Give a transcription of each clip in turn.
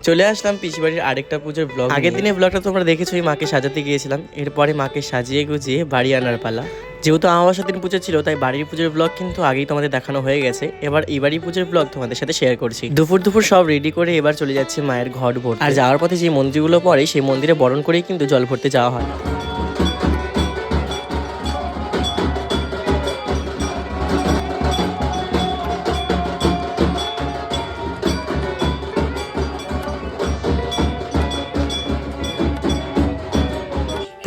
চলে আসলাম পিসি বাড়ির আরেকটা পুজোর ব্লগ। আগের দিনে ব্লগটা তোমরা দেখেছোই, মাকে সাজাতে গিয়েছিলাম। এরপরে মাকে সাজিয়ে গুজিয়ে বাড়ি আনার পালা। যেহেতু আমাবস্যার দিন পুজো ছিল, তাই বাড়ির পুজোর ব্লগ কিন্তু আগেই তোমাদের দেখানো হয়ে গেছে। এবার এই বাড়ির পুজোর ব্লগ তোমাদের সাথে শেয়ার করছি। দুপুর সব রেডি করে এবার চলে যাচ্ছে মায়ের ঘট ভরতে। আর যাওয়ার পথে যে মন্দিরগুলো পড়ে সেই মন্দিরে বরণ করেই কিন্তু জল ভরতে যাওয়া হয়।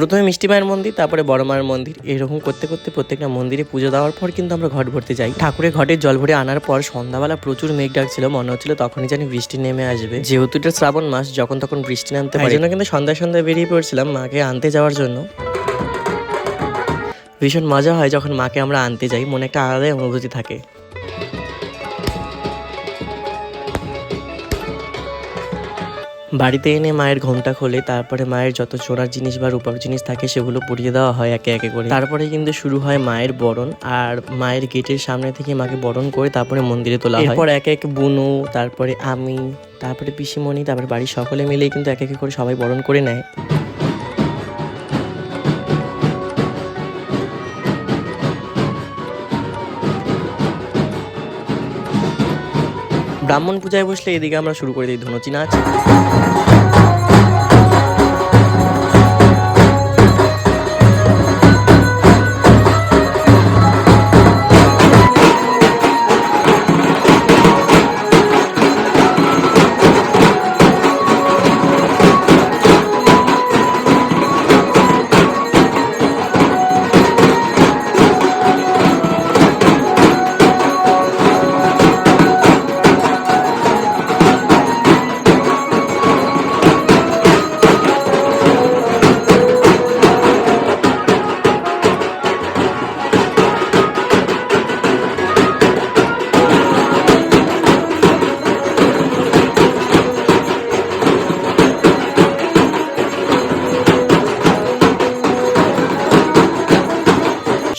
প্রথমে মিষ্টি মায়ের মন্দির, তারপরে বড় মায়ের মন্দির, এরকম করতে করতে প্রত্যেকটা মন্দিরে পুজো দেওয়ার পর কিন্তু আমরা ঘট ভরতে যাই। ঠাকুরের ঘটের জল ভরে আনার পর সন্ধ্যাবেলা প্রচুর মেঘ ডাকছিল, মনে হচ্ছিল তখনই জানি বৃষ্টি নেমে আসবে। যেহেতু এটা শ্রাবণ মাস, যখন তখন বৃষ্টি নামতে পারে, এই জন্য কিন্তু সন্ধ্যায় বেরিয়ে পড়ছিলাম মাকে আনতে যাওয়ার জন্য। ভীষণ মজা হয় যখন মাকে আমরা আনতে যাই, মনে একটা আলাদাই অনুভূতি থাকে। বাড়িতে এনে মায়ের ঘোমটা খোলে, তারপরে মায়ের যত সোনার জিনিস বা রূপার জিনিস থাকে সেগুলো পরিয়ে দেওয়া হয় একে একে করে। তারপরে কিন্তু শুরু হয় মায়ের বরণ, আর মায়ের গেটের সামনে থেকে মাকে বরণ করে তারপরে মন্দিরে তোলা হয়। এরপর এক এক বুনু, তারপরে আমি, তারপরে পিসিমণি, তারপরে বাড়ির সকলে মিলেই কিন্তু এক এক করে সবাই বরণ করে নেয়। ব্রাহ্মণ পূজায় বসলে এদিকে আমরা শুরু করে দিই ধুনুচি নাচ।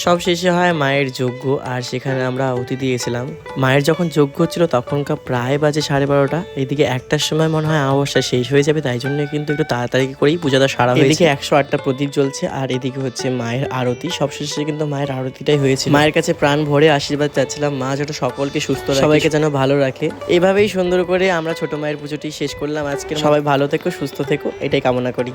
সব শেষে হয় মায়ের যজ্ঞ, আর সেখানে আমরা আহুতি দিয়েছিলাম। মায়ের যখন যজ্ঞ হচ্ছিল তখনকার প্রায় বাজে 12:30। এদিকে 1টার সময় মনে হয় আমাবস্যা শেষ হয়ে যাবে, তাই জন্য কিন্তু একটু তাড়াতাড়ি করেই পূজাটা সারা হয়েছে। এদিকে 108টা প্রদীপ জ্বলছে, আর এদিকে হচ্ছে মায়ের আরতি। সবশেষে কিন্তু মায়ের আরতিটাই হয়েছে। মায়ের কাছে প্রাণ ভরে আশীর্বাদ চাচ্ছিলাম, মা যেন সকলকে সুস্থ রাখে, সবাইকে যেন ভালো রাখে। এভাবেই সুন্দর করে আমরা ছোট মায়ের পুজোটি শেষ করলাম আজকে। সবাই ভালো থেকো, সুস্থ থেকো, এটাই কামনা করি।